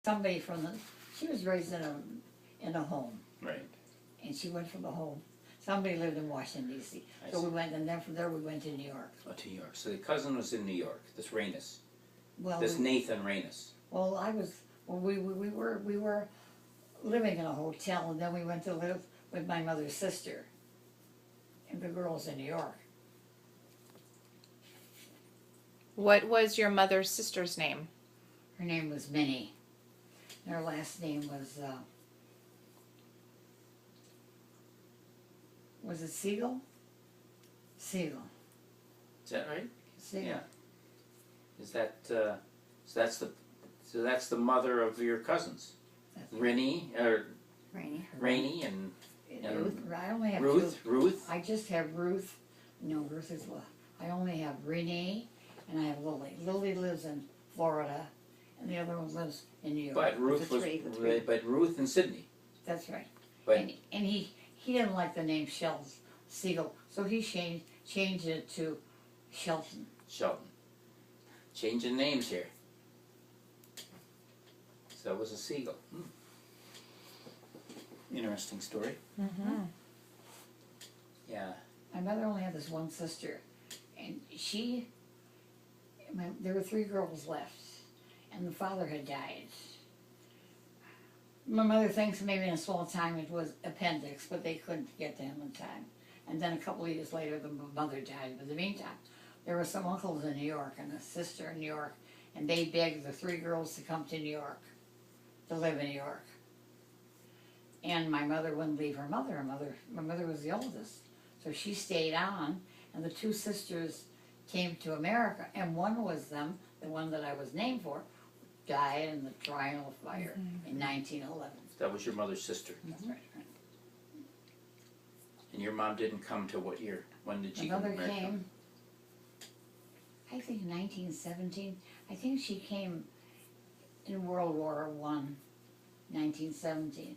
somebody from the, she was raised in a home, Right. and she went from the home. Somebody lived in Washington D.C. I So see. we went, and then from there we went to New York. Oh, to New York. So the cousin was in New York. This Rainus. Well, This Nathan Rainus. well, we were living in a hotel, and then we went to live with my mother's sister, and the girls in New York. What was your mother's sister's name? Her name was Minnie. And her last name was it Siegel? Siegel. Is that right? Siegel. Yeah. Is that so that's the mother of your cousins, That's Rainey Rainey. and Ruth. I only have Ruth. two. Ruth. I just have Ruth. No, Ruth is well. I only have Renee, and I have Lily. Lily lives in Florida, and the other one lives in New York. But Ruth The three. But Ruth and Sydney. That's right. But And he didn't like the name Siegel, so he changed it to Shelton. Shelton. Changing names here. So it was a seagull. Interesting story. Mm-hmm. Yeah. My mother only had this one sister, and there were three girls left, and the father had died. My mother thinks maybe in a small time it was appendix, but they couldn't get to him in time. And then a couple of years later, the mother died. But in the meantime, there were some uncles in New York and a sister in New York, and they begged the three girls to come to New York, to live in New York. And my mother wouldn't leave her mother. My mother was the oldest. So she stayed on, and the two sisters came to America, and one was them, the one that I was named for, died in the Triangle Fire in 1911. That was your mother's sister. That's right. And your mom didn't come to what year? When did she My come to mother America? came, I think 1917. I think she came in World War I, 1917.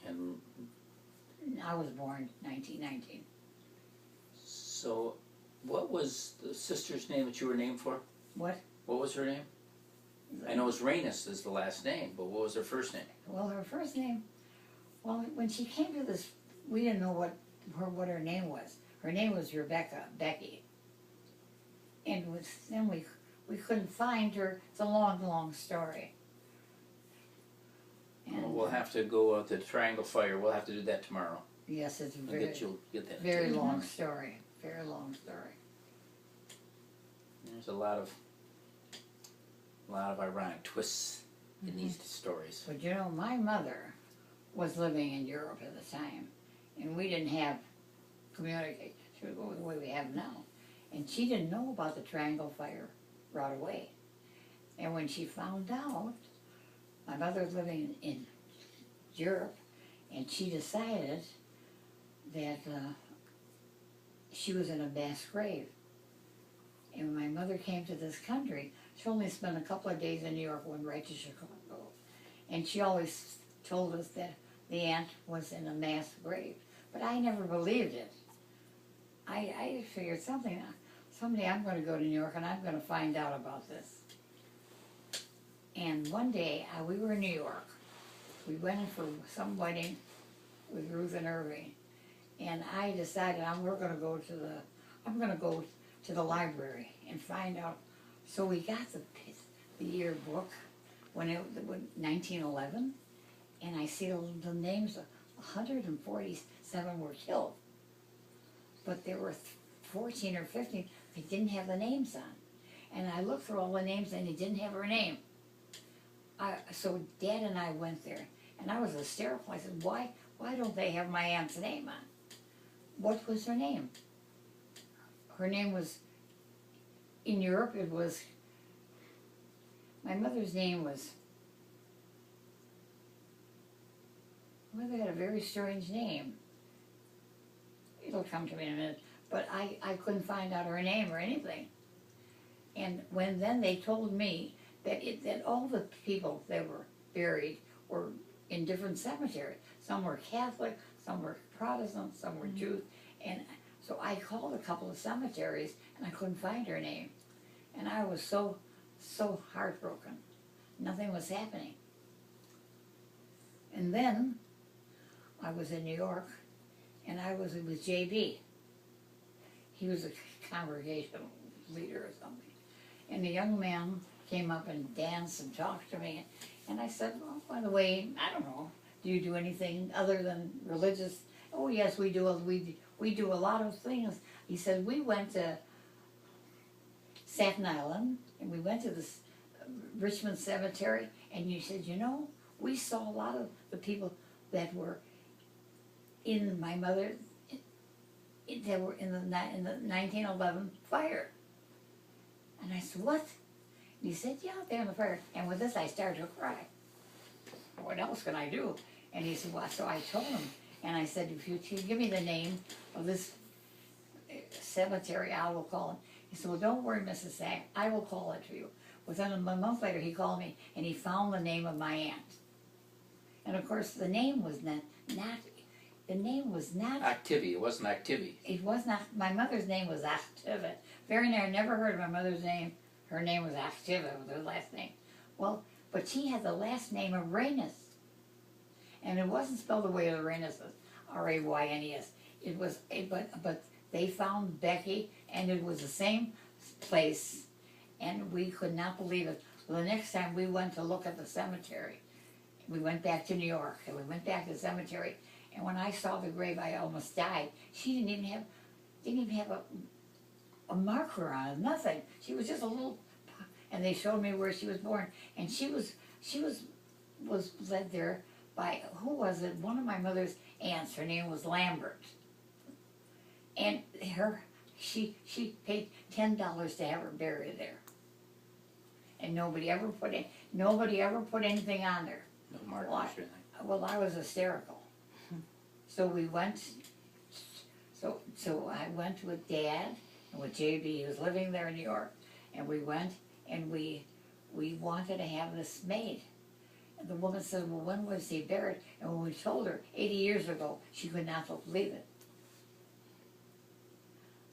And I was born 1919. so, what was the sister's name that you were named for? What? What was her name? I know it's Rainus is the last name, but what was her first name? Well, her first name, well, when she came to this, we didn't know what her name was. Her name was Becky. And then we couldn't find her. It's a long, long story. And, Well, we'll have to go out to the Triangle Fire. We'll have to do that tomorrow. yes, it's I'll get that. very to you. long story. Very long story. There's a lot of ironic twists in these stories. But you know, my mother was living in Europe at the time, and we didn't have communication the way we have now. And she didn't know about the Triangle Fire right away. And when she found out, my mother was living in Europe, and she decided that she was in a mass grave. And when my mother came to this country, she only spent a couple of days in New York, went right to Chicago. And she always told us that the aunt was in a mass grave. But I never believed it. I figured someday I'm going to go to New York and I'm going to find out about this. And one day, we were in New York. We went in for some wedding with Ruth and Irving. And I decided I'm going to go to the library and find out. So we got the yearbook when 1911, and I see the names of 147 were killed. But there were 14 or 15 they didn't have the names on. And I looked through all the names and they didn't have her name. So Dad and I went there, and I was hysterical. I said, why don't they have my aunt's name on? What was her name? Her name was, in Europe it was, my mother's name was, well, they had a very strange name. It'll come to me in a minute. But I couldn't find out her name or anything. And then they told me that all the people that were buried were in different cemeteries. Some were Catholic, some were Protestant, some were Jews. And so I called a couple of cemeteries and I couldn't find her name. And I was so heartbroken Nothing was happening. And then I was in New York, and I was with JB. He was a congregational leader or something. And the young man came up and danced and talked to me. And I said, well, by the way, I don't know, do you do anything other than religious? Oh, yes, we do. We do a lot of things. He said, we went to Staten Island, and we went to this Richmond Cemetery, and you said, you know, we saw a lot of the people that were in my mother, that were in the 1911 fire. And I said, what? And he said, yeah, they're in the fire. And with this, I started to cry. What else can I do? And he said, well, so I told him, and I said, if you give me the name of this cemetery, I will call him. He said, well, don't worry, Mrs. Sack, I will call it to you. Within a month later, he called me, and he found the name of my aunt. And of course, the name was not Activity, it wasn't Activity. It was not, my mother's name was Activa. Very near, I never heard of my mother's name. Her name was Activa, was her last name. Well, but she had the last name of Reynes. And it wasn't spelled the way the Reynes is, R-A-Y-N-E-S. It was, but they found Becky, and it was the same place, and we could not believe it. Well, the next time we went to look at the cemetery, we went back to New York, and we went back to the cemetery, and when I saw the grave, I almost died. She didn't even have a marker on it, nothing. She was just a little, and they showed me where she was born, and she was led there by, who was it? One of my mother's aunts. Her name was Lambert, and she paid $10 to have her buried there, and nobody ever put anything on there. No markers or anything. Well, I was hysterical. So we went, so I went with Dad and with JB. He was living there in New York, and we went and we wanted to have this made. And the woman said, well, when was he buried? And when we told her 80 years ago, she could not believe it.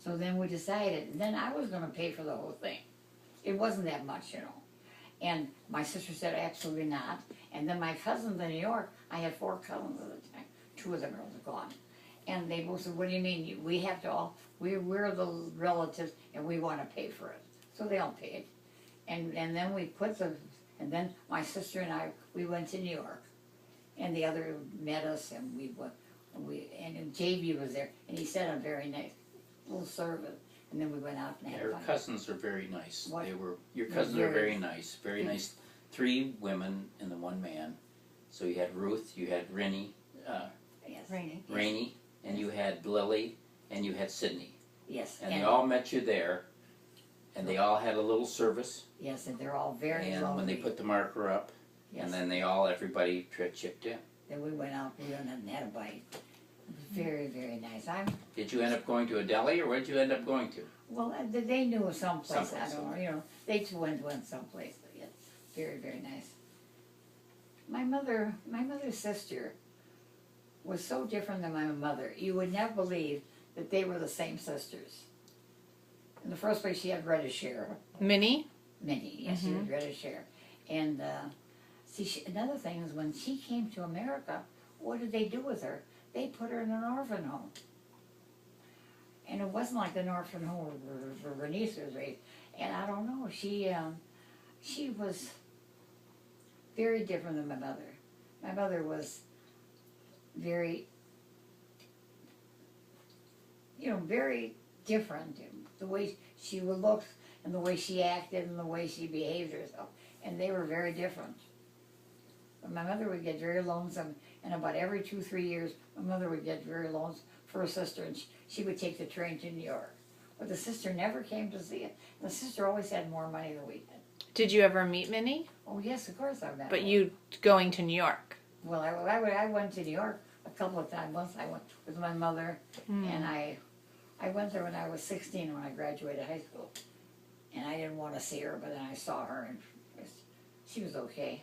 So then we decided, and then I was going to pay for the whole thing. It wasn't that much, you know. And my sister said, absolutely not. And then my cousins in New York, I had 4 cousins at the time. 2 of the girls are gone. And they both said, what do you mean? We have to all, we're the relatives, and we want to pay for it. So they all paid. And then we put and then my sister and I, we went to New York. And the other met us, and and JB was there. And he said a very nice little service. And then we went out and had Your fun. cousins are very nice. What? Your cousins are very nice. Very nice. 3 women and the 1 man. So you had Ruth, you had Rennie, Yes. Rainey, and you had Lily, and you had Sydney. Yes. And they all met you there, and they all had a little service. Yes, and they're all very And lovely. when they put the marker up, Yes. and then everybody chipped in. Then we went out, we went and had a bite. It was very, very nice. Did you end up going to a deli, or where did you end up going to? Well, they knew of someplace, I Someplace, don't know, you know, they just went someplace, but yes, very, very nice. My mother's sister was so different than my mother. You would never believe that they were the same sisters. In the first place, she had reddish hair. Minnie? Minnie, yes, she was reddish hair. And another thing is when she came to America, what did they do with her? They put her in an orphan home. And it wasn't like an orphan home where Bernice was raised. And I don't know, she was very different than my mother. My mother was very, very different. The way she would look and the way she acted and the way she behaved herself. And they were very different. But my mother would get very lonesome, and about every 2-3 years, my mother would get very lonesome for her sister, and she would take the train to New York. But the sister never came to see it. The sister always had more money than we did. Did you ever meet Minnie? Oh yes, of course I met her. But you going to New York? Well, I went to New York a couple of times. Once I went with my mother, and I went there when I was 16 when I graduated high school. And I didn't want to see her, but then I saw her, and she was okay.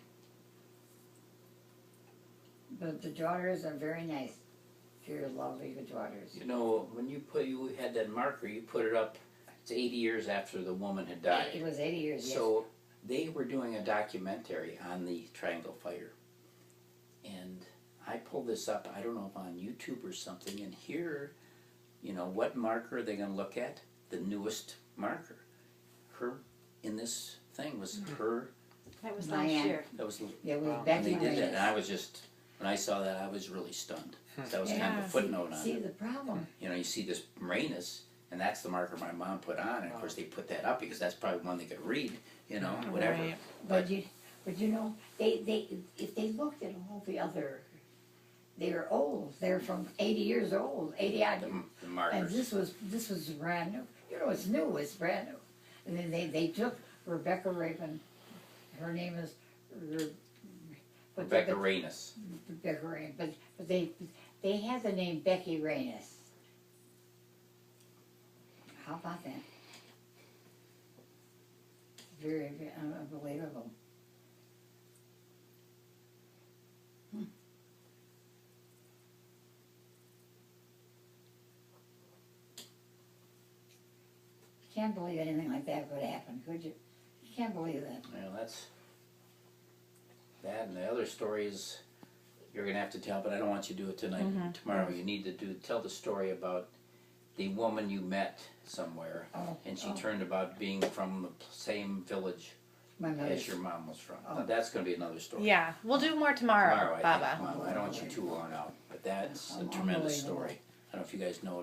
But the daughters are very nice. Very lovely, the daughters. You know, when you had that marker, you put it up, it's 80 years after the woman had died. It was 80 years, yes. So they were doing a documentary on the Triangle Fire. And I pulled this up, I don't know if on YouTube or something, and here, you know, what marker are they going to look at? The newest marker. Her, in this thing, was her, That was Diane. last year. that was, It was and Becky they did that, and Reyes. I was just, when I saw that, I was really stunned. That was kind of Yeah. a footnote on See, it. the problem, You know, you see this Marinus, and that's the marker my mom put on, and of course they put that up because that's probably one they could read, you know, whatever. Right. but you know, if they looked at all the other, they're old, they're from 80 years old, 80 odd. The And markers. this was brand new. You know, it's new, it's brand new. And then they took Rebecca Rabin, her name is Rebecca Rainus. Rebecca Rabin, but they had the name Becky Reyes. How about that? Very, very unbelievable. Can't believe anything like that could happen, could you? You can't believe that. Well, that's that, and the other stories you're gonna have to tell, but I don't want you to do it tonight. Tomorrow, you need to tell the story about the woman you met somewhere, Oh, and she oh. turned about being from the same village My as mother's, your mom was from. Oh. Now, that's gonna be another story. Yeah, we'll do more tomorrow, Tomorrow, I Baba. think. Tomorrow. I don't want you too long out, but that's a Oh, tremendous unbelievable. story. I don't know if you guys know